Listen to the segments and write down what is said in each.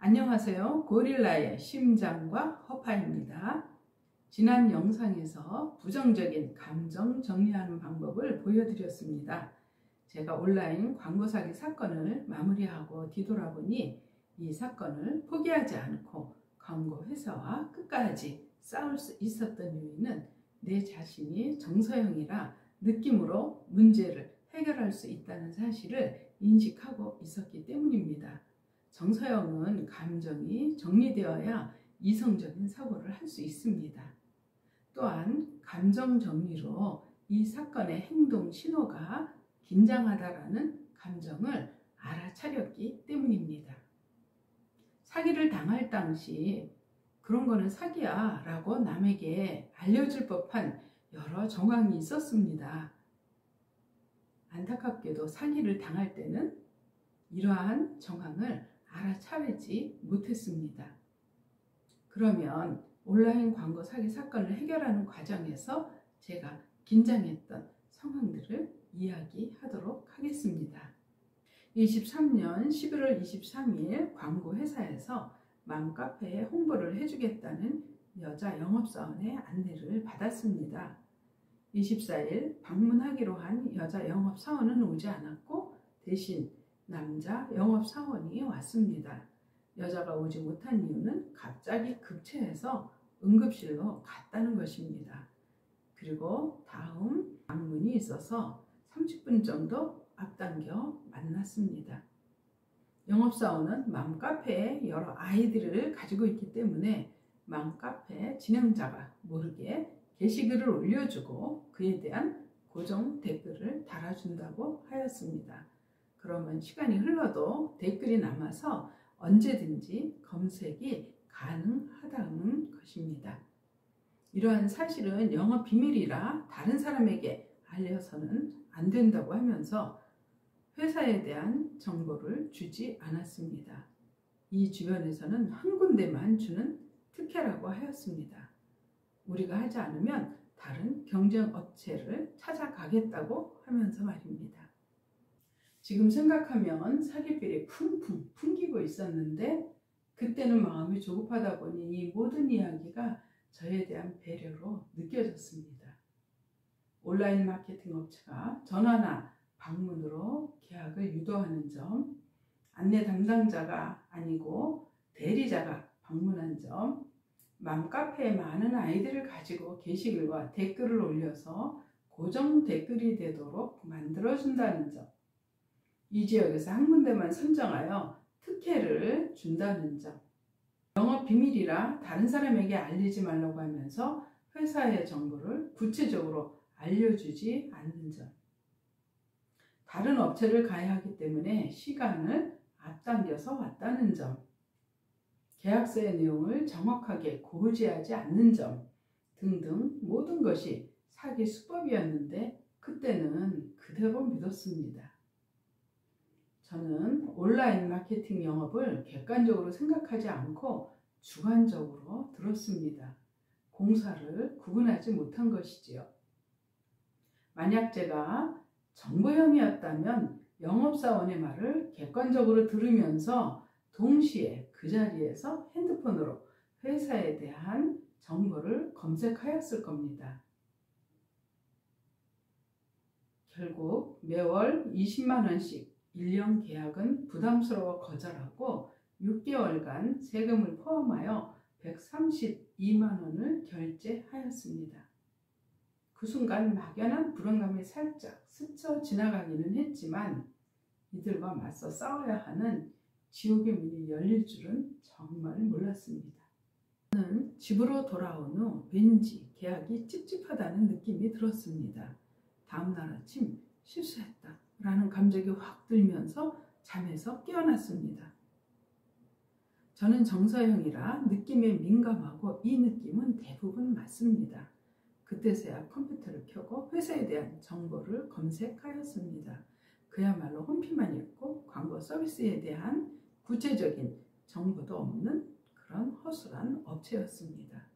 안녕하세요. 고릴라의 심장과 허파입니다. 지난 영상에서 부정적인 감정 정리하는 방법을 보여드렸습니다. 제가 온라인 광고 사기 사건을 마무리하고 뒤돌아보니 이 사건을 포기하지 않고 광고 회사와 끝까지 싸울 수 있었던 이유는 내 자신이 정서형이라 느낌으로 문제를 해결할 수 있다는 사실을 인식하고 있었기 때문입니다. 정서형은 감정이 정리되어야 이성적인 사고를 할 수 있습니다. 또한 감정 정리로 이 사건의 행동 신호가 긴장하다라는 감정을 알아차렸기 때문입니다. 사기를 당할 당시 그런 거는 사기야 라고 남에게 알려줄 법한 여러 정황이 있었습니다. 안타깝게도 사기를 당할 때는 이러한 정황을 알아차리지 못했습니다. 그러면 온라인 광고 사기 사건을 해결하는 과정에서 제가 긴장했던 상황들을 이야기하도록 하겠습니다. 23년 11월 23일 광고 회사에서 맘카페에 홍보를 해주겠다는 여자 영업사원의 안내를 받았습니다. 24일 방문하기로 한 여자 영업사원은 오지 않았고 대신 남자 영업사원이 왔습니다. 여자가 오지 못한 이유는 갑자기 급체해서 응급실로 갔다는 것입니다. 그리고 다음 방문이 있어서 30분 정도 앞당겨 만났습니다. 영업사원은 맘카페에 여러 아이디를 가지고 있기 때문에 맘카페 진행자가 모르게 게시글을 올려주고 그에 대한 고정 댓글을 달아준다고 하였습니다. 그러면 시간이 흘러도 댓글이 남아서 언제든지 검색이 가능하다는 것입니다. 이러한 사실은 영업 비밀이라 다른 사람에게 알려서는 안 된다고 하면서 회사에 대한 정보를 주지 않았습니다. 이 주변에서는 한 군데만 주는 특혜라고 하였습니다. 우리가 하지 않으면 다른 경쟁 업체를 찾아가겠다고 하면서 말입니다. 지금 생각하면 사기비리 쿵쿵 풍기고 있었는데 그때는 마음이 조급하다 보니 이 모든 이야기가 저에 대한 배려로 느껴졌습니다. 온라인 마케팅 업체가 전화나 방문으로 계약을 유도하는 점, 안내 담당자가 아니고 대리자가 방문한 점, 맘카페에 많은 아이들을 가지고 게시글과 댓글을 올려서 고정 댓글이 되도록 만들어준다는 점, 이 지역에서 한 군데만 선정하여 특혜를 준다는 점, 영업 비밀이라 다른 사람에게 알리지 말라고 하면서 회사의 정보를 구체적으로 알려주지 않는 점, 다른 업체를 가야 하기 때문에 시간을 앞당겨서 왔다는 점, 계약서의 내용을 정확하게 고지하지 않는 점 등등 모든 것이 사기 수법이었는데 그때는 그대로 믿었습니다. 저는 온라인 마케팅 영업을 객관적으로 생각하지 않고 주관적으로 들었습니다. 공사를 구분하지 못한 것이지요. 만약 제가 정보형이었다면 영업사원의 말을 객관적으로 들으면서 동시에 그 자리에서 핸드폰으로 회사에 대한 정보를 검색하였을 겁니다. 결국 매월 20만 원씩 1년 계약은 부담스러워 거절하고 6개월간 세금을 포함하여 132만 원을 결제하였습니다. 그 순간 막연한 불안감이 살짝 스쳐 지나가기는 했지만 이들과 맞서 싸워야 하는 지옥의 문이 열릴 줄은 정말 몰랐습니다. 저는 집으로 돌아온 후 왠지 계약이 찝찝하다는 느낌이 들었습니다. 다음날 아침 실수했다 라는 감정이 확 들면서 잠에서 깨어났습니다. 저는 정서형이라 느낌에 민감하고 이 느낌은 대부분 맞습니다. 그때서야 컴퓨터를 켜고 회사에 대한 정보를 검색하였습니다. 그야말로 홈피만 있고 광고 서비스에 대한 구체적인 정보도 없는 그런 허술한 업체였습니다.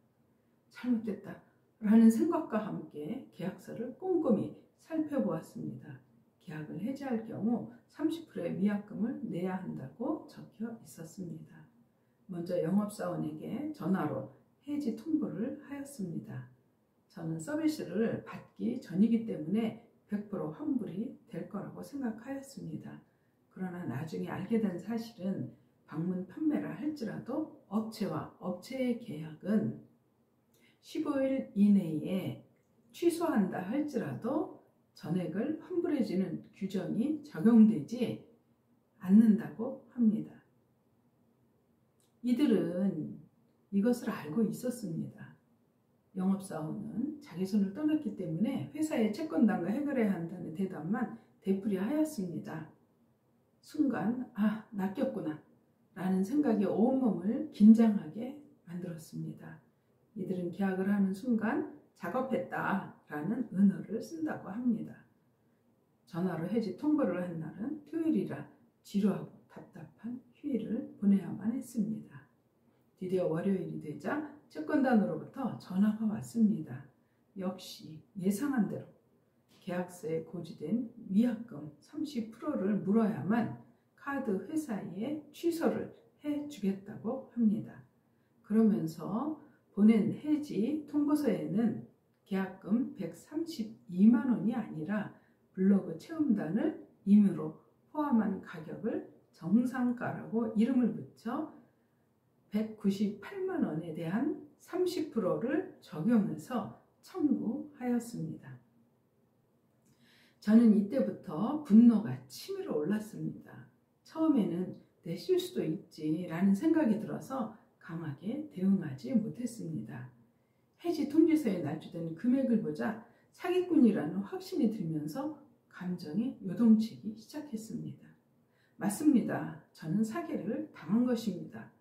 잘못됐다 라는 생각과 함께 계약서를 꼼꼼히 살펴보았습니다. 계약을 해지할 경우 30%의 미약금을 내야 한다고 적혀 있었습니다. 먼저 영업사원에게 전화로 해지 통보를 하였습니다. 저는 서비스를 받기 전이기 때문에 100% 환불이 될 거라고 생각하였습니다. 그러나 나중에 알게 된 사실은 방문 판매를 할지라도 업체와 업체의 계약은 15일 이내에 취소한다 할지라도 전액을 환불해주는 규정이 적용되지 않는다고 합니다. 이들은 이것을 알고 있었습니다. 영업사원은 자기 손을 떠났기 때문에 회사의 채권단과 해결해야 한다는 대답만 되풀이하였습니다. 순간 낚였구나 라는 생각이 온몸을 긴장하게 만들었습니다. 이들은 계약을 하는 순간 작업했다 라는 은어를 쓴다고 합니다. 전화로 해지 통보를 한 날은 토요일이라 지루하고 답답한 휴일을 보내야만 했습니다. 드디어 월요일이 되자 채권단으로부터 전화가 왔습니다. 역시 예상한 대로 계약서에 고지된 위약금 30%를 물어야만 카드 회사에 취소를 해주겠다고 합니다. 그러면서 보낸 해지 통보서에는 계약금 132만 원이 아니라 블로그 체험단을 임의로 포함한 가격을 정상가라고 이름을 붙여 198만 원에 대한 30%를 적용해서 청구하였습니다. 저는 이때부터 분노가 치밀어 올랐습니다. 처음에는 내 실수도 있지라는 생각이 들어서 강하게 대응하지 못했습니다. 해지 통지서에 날조된 금액을 보자 사기꾼이라는 확신이 들면서 감정이 요동치기 시작했습니다. 맞습니다. 저는 사기를 당한 것입니다.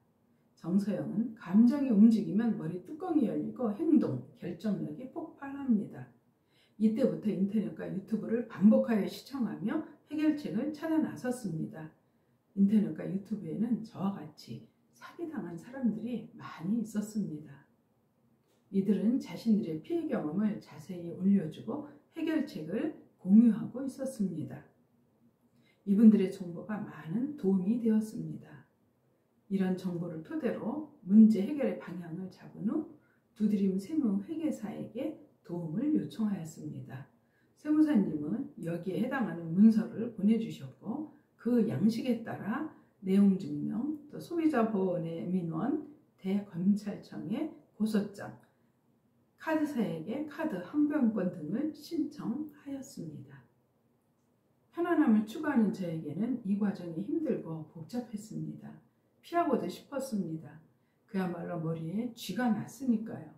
정서영은 감정이 움직이면 머리 뚜껑이 열리고 행동, 결정력이 폭발합니다. 이때부터 인터넷과 유튜브를 반복하여 시청하며 해결책을 찾아 나섰습니다. 인터넷과 유튜브에는 저와 같이 사기당한 사람들이 많이 있었습니다. 이들은 자신들의 피해 경험을 자세히 올려주고 해결책을 공유하고 있었습니다. 이분들의 정보가 많은 도움이 되었습니다. 이런 정보를 토대로 문제 해결의 방향을 잡은 후 두드림 세무회계사에게 도움을 요청하였습니다. 세무사님은 여기에 해당하는 문서를 보내주셨고 그 양식에 따라 내용증명, 또 소비자보호원의 민원, 대검찰청의 고소장, 카드사에게 카드 항변권 등을 신청하였습니다. 편안함을 추구하는 저에게는 이 과정이 힘들고 복잡했습니다. 피하고도 싶었습니다. 그야말로 머리에 쥐가 났으니까요.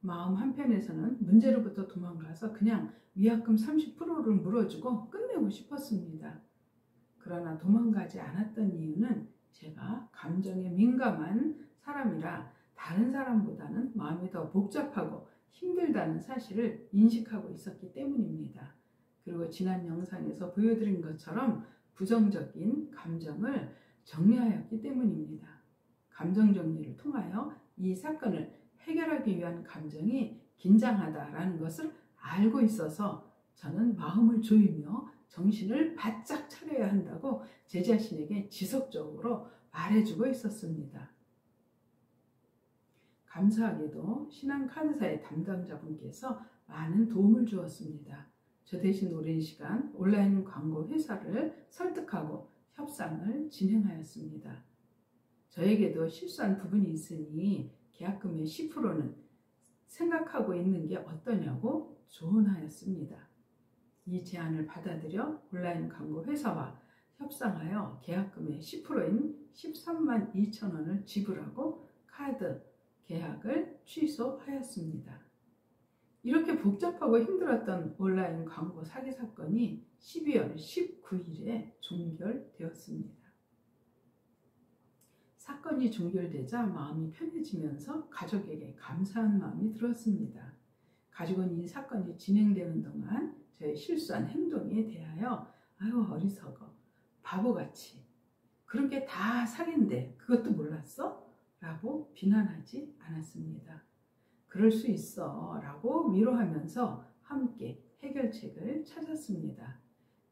마음 한편에서는 문제로부터 도망가서 그냥 위약금 30%를 물어주고 끝내고 싶었습니다. 그러나 도망가지 않았던 이유는 제가 감정에 민감한 사람이라 다른 사람보다는 마음이 더 복잡하고 힘들다는 사실을 인식하고 있었기 때문입니다. 그리고 지난 영상에서 보여드린 것처럼 부정적인 감정을 정리하였기 때문입니다. 감정 정리를 통하여 이 사건을 해결하기 위한 감정이 긴장하다라는 것을 알고 있어서 저는 마음을 조이며 정신을 바짝 차려야 한다고 제 자신에게 지속적으로 말해주고 있었습니다. 감사하게도 신한카드사의 담당자분께서 많은 도움을 주었습니다. 저 대신 오랜 시간 온라인 광고 회사를 설득하고 협상을 진행하였습니다. 저에게도 실수한 부분이 있으니 계약금의 10%는 생각하고 있는 게 어떠냐고 조언하였습니다. 이 제안을 받아들여 온라인 광고 회사와 협상하여 계약금의 10%인 13만 2천 원을 지불하고 카드 계약을 취소하였습니다. 이렇게 복잡하고 힘들었던 온라인 광고 사기 사건이 12월 19일에 종결되었습니다. 사건이 종결되자 마음이 편해지면서 가족에게 감사한 마음이 들었습니다. 가족은 이 사건이 진행되는 동안 저의 실수한 행동에 대하여 아유 어리석어, 바보같이, 그런 게 다 사기인데 그것도 몰랐어? 라고 비난하지 않았습니다. 그럴 수 있어 라고 위로하면서 함께 해결책을 찾았습니다.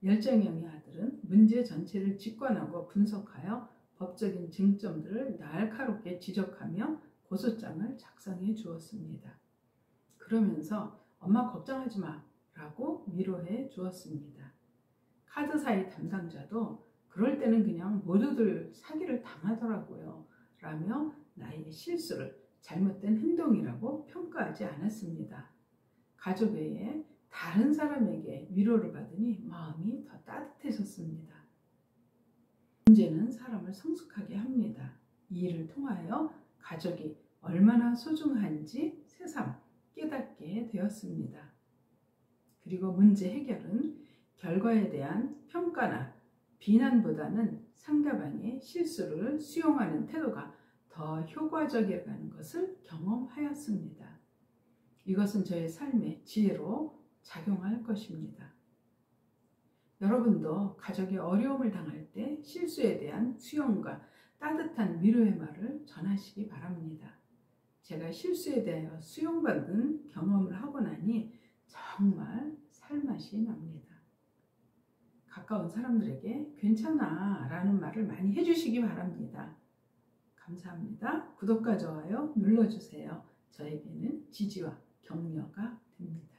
열정형의 아들은 문제 전체를 직관하고 분석하여 법 법적인 쟁점들을 날카롭게 지적하며 고소장을 작성해 주었습니다. 그러면서 엄마 걱정하지 마 라고 위로해 주었습니다. 카드사의 담당자도 그럴 때는 그냥 모두들 사기를 당하더라고요 라며 나의 실수를 잘못된 행동이라고 평가하지 않았습니다. 가족 외에 다른 사람에게 위로를 받으니 마음이 더 따뜻해졌습니다. 문제는 사람을 성숙하게 합니다. 이 일을 통하여 가족이 얼마나 소중한지 새삼 깨닫게 되었습니다. 그리고 문제 해결은 결과에 대한 평가나 비난보다는 상대방의 실수를 수용하는 태도가 더 효과적이라는 것을 경험하였습니다. 이것은 저의 삶의 지혜로 작용할 것입니다. 여러분도 가족이 어려움을 당할 때 실수에 대한 수용과 따뜻한 위로의 말을 전하시기 바랍니다. 제가 실수에 대하여 수용받은 경험을 하고 나니 정말 살맛이 납니다. 가까운 사람들에게 괜찮아 라는 말을 많이 해주시기 바랍니다. 감사합니다. 구독과 좋아요 눌러주세요. 저에게는 지지와 격려가 됩니다.